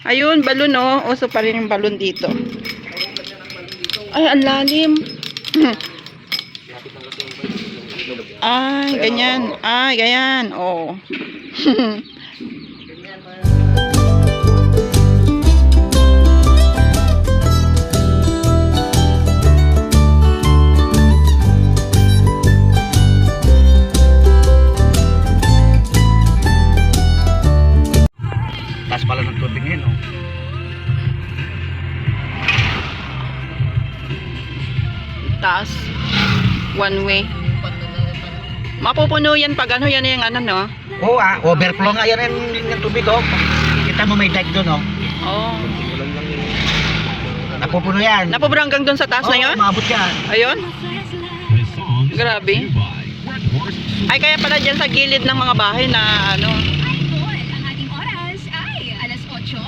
Ayun, balon oh. Uso pa rin yung balon dito. Ay, ang lalim. Ay, ganyan. Ay, ganyan. Oh. Taas pala ng tubig ngayon, no? Taas. One way. Mapupuno yan pag ano yan yung ano, no? Oo, overflow nga yan yung tubig, oh. Kita mo may dike doon, oh. Oh. Napupuno yan. Napupuno hanggang doon sa taas na yun? Maabot yan. Ayun. Grabe. Ay, kaya pala dyan sa gilid ng mga bahay na ano. Ang ating oras ay alas 8:30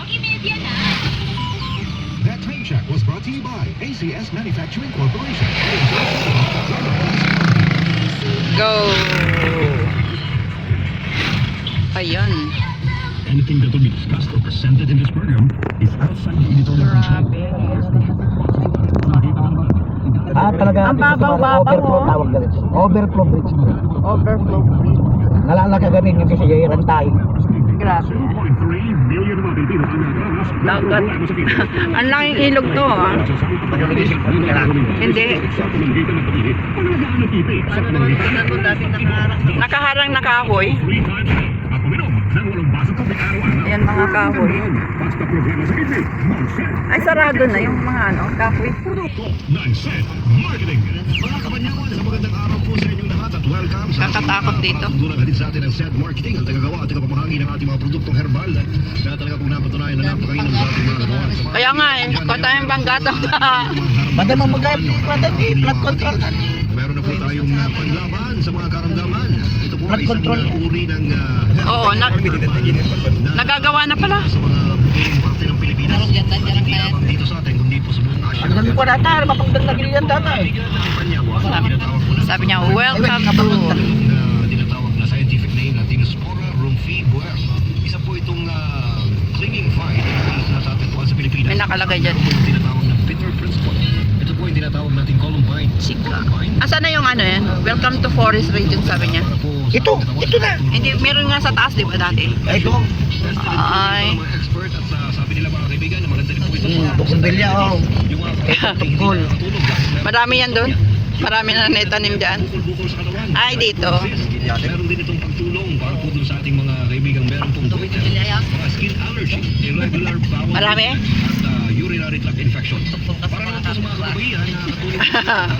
na. That time check was brought to you by ACS Manufacturing Corporation. Go. Ayun. Anything that will be discussed or presented in this program is outside the editorial control. Talaga. Ang babaw-babaw, Overflow oh. tawag na rin. Overflow bridge. Overflow. Nalala ka gamin yung kasi yayiran tayo. Grabe. Dagat. Ang laking ilog to, ah. Hindi. Nakaharang na kahoy. Ayan mga kahoy. Ay, sarado na yung mga ano, kahoy. Mga kabanyawan, sa magandang araw po sa inyong lahat at welcome sa Kakatakot dito. Hatid sa atin ng SED Marketing, ang tagagawa at tagapamahagi ng ating mga produktong herbal na talaga pong napatunayan na napakainam sa ating mga katawan. Kaya nga eh, patayang banggatang Madamang mag-ayap ni flood control. Meron na po tayong panlaban sa mga karamdaman. Ito po ay isang uri ng Oo, nagagawa na pala. sa mga buong parte ng Pilipinas. Hindi lamang dito sa atin, kundi po sa buong Asia. Ang dami po natin, mapagdang na giliyan tatay. Sabi niya, welcome to. Tinatawag na scientific name na Dinospora rumfibuer. Isa po itong clinging vine na natatagpuan sa Pilipinas. May nakalagay dyan. Ito po yung tinatawag na bitter principle. Ito po yung tinatawag nating columbine. Chika. Asan na yung ano yan? Welcome to Forest Region, sabi niya. Ito na. Hindi, meron nga sa taas, di ba dati? Ito. Ay. Mga expert at sabi nila mga kaibigan na maganda rin po ito sa Buksimbilya, oh. yung mga Tungkol. Marami yan doon. Marami na naitanim dyan. bukol sa katawan. Ay, dito. Meron din itong pagtulong para po dun sa ating mga kaibigang meron pong goiter, mga skin allergy, irregular bowel Marami? at urinary tract infection. Para naman po sa mga kabaihan na katulong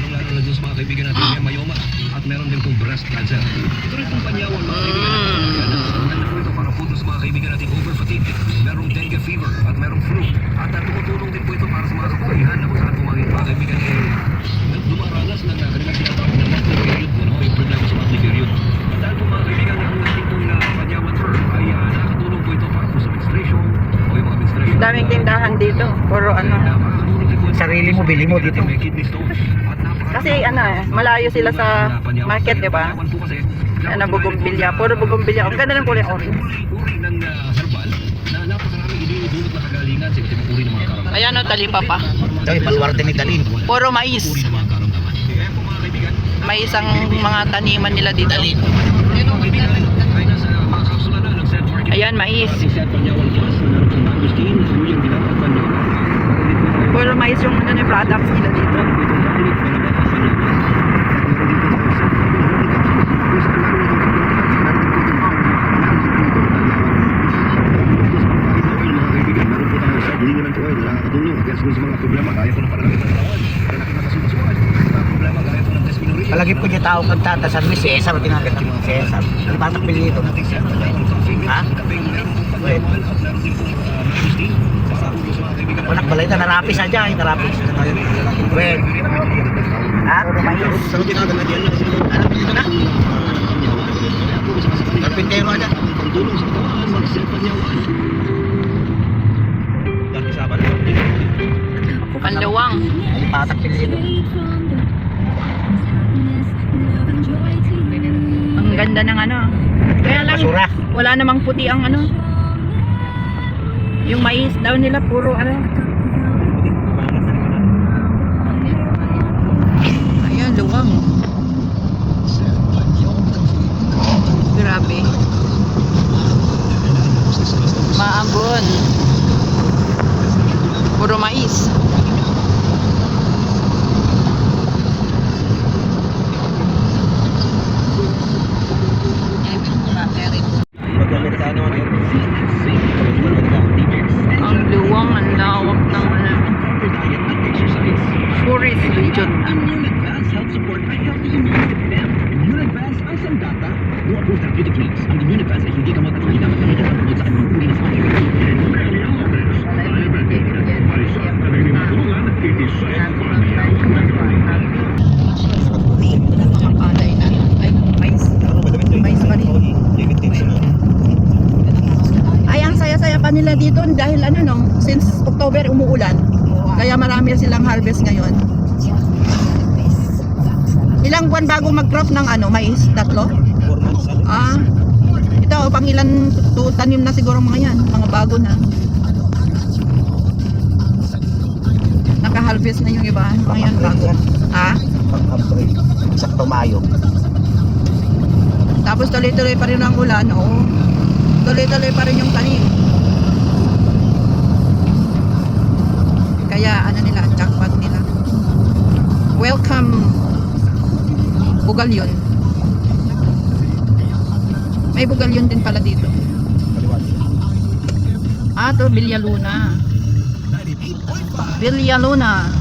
lalo na dun sa mga kaibigan natin may myoma at meron din pong breast cancer. Ito rin pong panyawan mga kaibigan. Maganda po ito para po dun sa mga kaibigan natin over fatigue, merong dengue fever at merong flu. At tumutulong din po ito para sa mga kabaihan na kung saan po mga kaibigan dumaranas ng kanilang tinatawag na monthly period, yung problema sa monthly period. At dahil po mga kaibigan na ang ating pong panyaman term ay nakakatulong po ito para po sa menstruation o yung mga menstruation. Daming tindahan dito. Puro ano. Sarili mo, bili mo dito. May kidney stone. Kasi ano eh, malayo sila sa market, di ba? Ano, bugumbilya. Puro bugumbilya. Ang ganda ng kulay orange. Uri ng herbal na napakarami idinudulot na kagalingan sa iba't uri ng mga karamdaman. Ayan o, talipa pa. Ito, ipaluwarte ni Dalin. Puro mais. Uri ng mga karamdaman. Kaya po mga kaibigan, Mais ang mga taniman nila dito. ito kaibigan ay nasa mga kapsula na ng SED Marketing. Ayan, mais. SED Panyawan Plus na meron pong Agustin, Uyang Dinapag Panyawan. Puro mais yung ano, yung products nila dito. Palagi po niya tao kagtatasan ni Cesar, tinagat yung Cesar. Ano ba ang pili ito? Ha? Wait. Wanak balay na narapis na dyan, narapis. Wait. Ha? Mais. Ano dito na? Carpintero na. Panluwang. Ay, patak pili ito. Ang ganda ng ano. Kaya lang, Basura. wala namang puti ang ano. Yung mais daw nila puro ano. Ayan, luwang. Grabe. Maambon. Puro mais. Ang luwang, ang lawak ng ano, forest region. Unadvance help support a healthy immune system. Unadvance ang sandata. Kung approved therapeutic drugs, ang Unadvance ay hindi gamot at hindi dapat gamitin patungkol sa anumang uri ng sakit. Mga palay na. Ay, mais. Mais pa rin. Ay, ang saya-saya pa nila dito dahil ano no, since October umuulan. Kaya marami silang harvest ngayon. Ilang buwan bago mag-crop ng ano, mais? 3? Ah, ito, pang ilan tanim na siguro mga yan. Mga bago na. Naka-harvest na yung iba. Mga yan bago. Ha? Pag-upgrade. Sakto Mayo. Tapos tuloy-tuloy pa rin ang ulan. Oo. Tuloy-tuloy pa rin yung tanim. Kaya ano nila, jackpot nila. Welcome Bugalyon. May Bugalyon din pala dito. Ah, to Villaluna. Villaluna.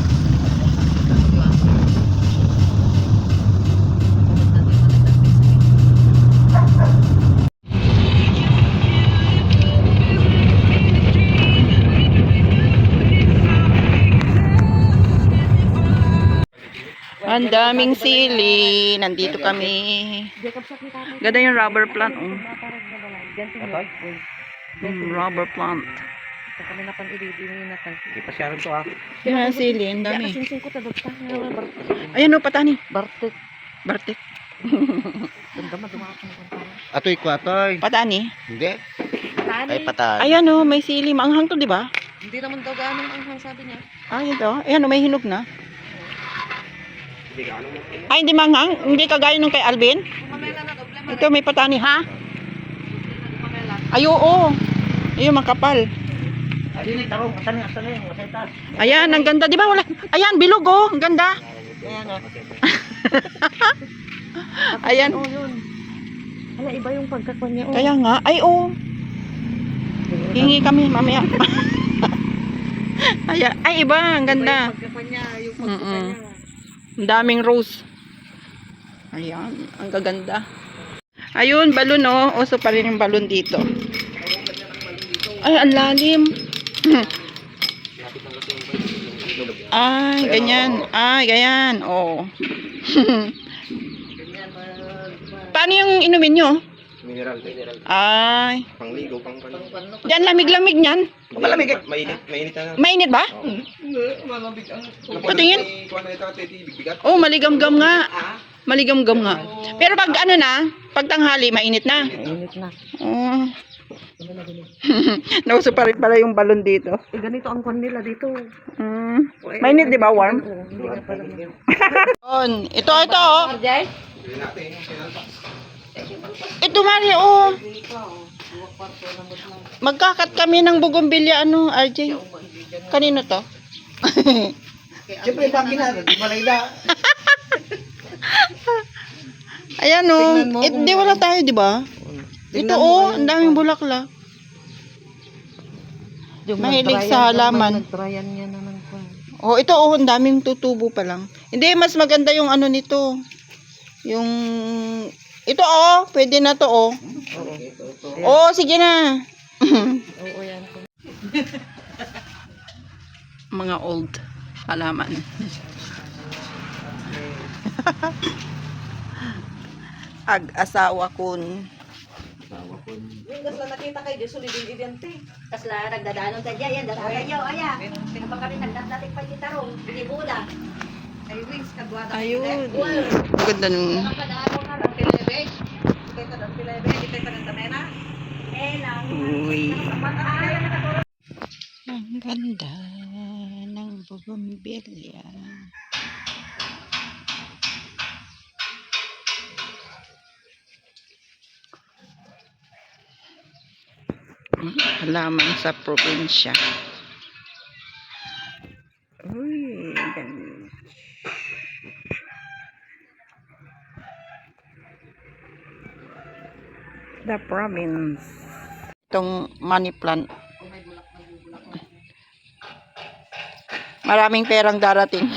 Ang daming sili. Nandito kami. Ganda yung rubber plant. Oh. Rubber plant. Hindi pa siya rin to ha. Yan ang sili. Ang dami. Ayan o, patani. Bartek. Bartek. Atoy ko, atoy. Patani. Hindi. Ay, patay. Ayan o, may sili. Maanghang to, di ba? Hindi naman daw gaano ang anghang sabi niya. Ah, ito. Ayan o, may hinog na. Ay, hindi manghang? Hindi kagaya nung kay Alvin? Mamela na doble ma. Ito, may patani, ha? Mamela. Ay, oo. Ayun, makapal. Ay, tarong. Asan yung masetas? Ayan, ang ganda. Di ba wala? Ayan, bilog, oh. Ang ganda. Ayan. Oh, yun. Hala, iba yung pagkakwan niya. Oh. Kaya nga. Ay, oh. Hingi kami, mamaya. Ayan. Ay, iba. Ang ganda. Iba yung pagkakwan niya. Yung pagkakwan niya. Ang daming rose. Ayan, ang gaganda. Ayun, balon oh. Uso pa rin yung balon dito. Ay, ang lalim. Ay, ganyan. Ay, ganyan. Oh. Paano yung inumin nyo? Mineral. Ay. Pangligo, pang Yan, lamig-lamig niyan. Malamig. Mainit na. Mainit ba? Malamig ang... Patingin. Oh, maligam-gam nga. Maligam-gam nga. Pero pag ano na, pag tanghali, mainit na. Init na. Oh. Nauso pa rin pala yung balon dito. Eh, ganito ang kwan nila dito. Mainit, di ba? Warm? Hindi na pala. Ito, oh. Ito, Mari, oh. Magkakat kami ng bugombilya, ano, RJ? Kanino to? Siyempre, bakit na? Malay na. Ayan, oh. Di wala tayo, di ba? Ito, oh. Ang daming bulaklak. Mahilig sa halaman. Nagtrayan niya na ng kwan. Oh, ito, oh. Ang daming tutubo pa lang. Hindi, mas maganda yung ano nito. Yung... Ito, oh. Pwede na to, oh. Oo, sige na. Oo, yan. Mga old halaman. Ag-asawa kun. Yung gasla nakita kay Jesu din idente. Kasla nagdadanon sa diyan, dadayo aya. Sino pa kami nagdadatik pa kita ro, binibula. Ay wings kadwada. Ayun. Ganda nung... Kadaro na lang pilebe. Kita ta dan pilebe, kita ta dan tamena. Eh lang. Uy. Ang ganda ng bougainvillea. Halaman sa probinsya. Uy, ganda. The province. Itong money plant. Maraming perang darating.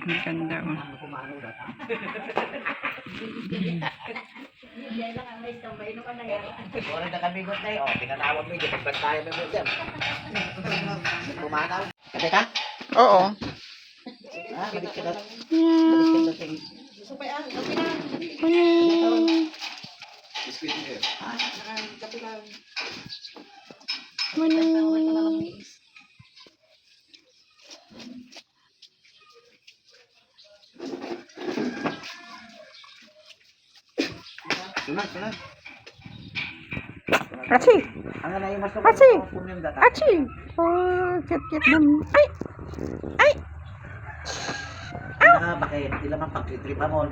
Ang ganda oh. Wala na kami got na yun. Pinatawag mo yun. Pagbantayan mo yun. Pumanaw. Kasi ka? Oo. Balik ka na. Yan. Mani. Sunod. Achi! Ang na yung mas Achi! yung data. Achi! Oh, cute naman. Ay! Ay! Bakit? Hindi naman pagkitripa mo.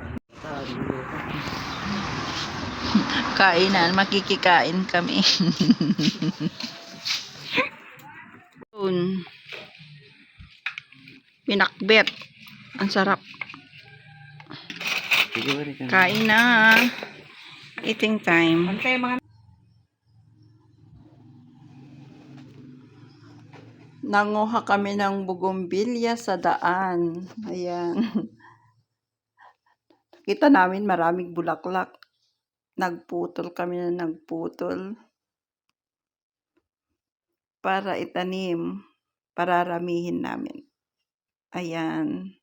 Kainan, makikikain kami. Pinakbet. Ang sarap. Kain na. Eating time. Nanguha kami ng bougainvillea sa daan. Ayan. Kita namin maraming bulaklak. Nagputol kami na nagputol. Para itanim. Pararamihin namin. Ayan.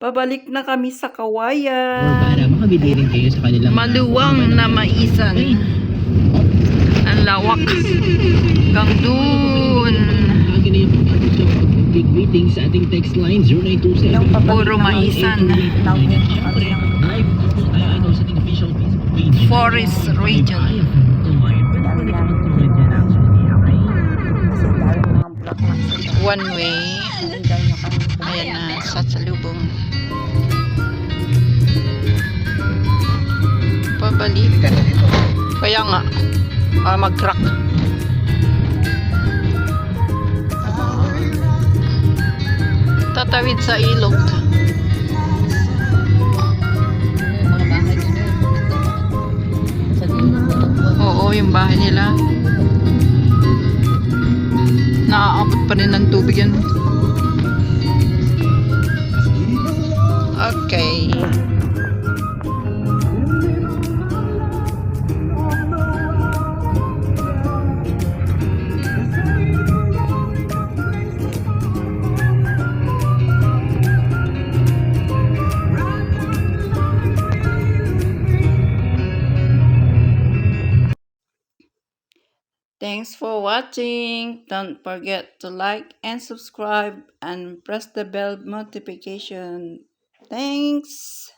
Pabalik na kami sa kawayan. Para makabili rin kayo sa kanilang Maluwang na maisan. Ang lawak. Hanggang dun. Akin na yung pagkakasya big meeting sa ating text line 0927. Puro maisan. Live po tayo ito sa ating official Facebook page. Forest region. Ayaw kumain. Pwede ko rin magtulad dyan actually. Okay? One way. Ayan na, sa salubong. Pabalik. Kaya nga, mag-crack. Tatawid sa ilog. Oo, yung bahay nila. Naaabot pa rin ng tubig yan. Okay. Thanks for watching. Don't forget to like and subscribe and press the bell notification. Thanks.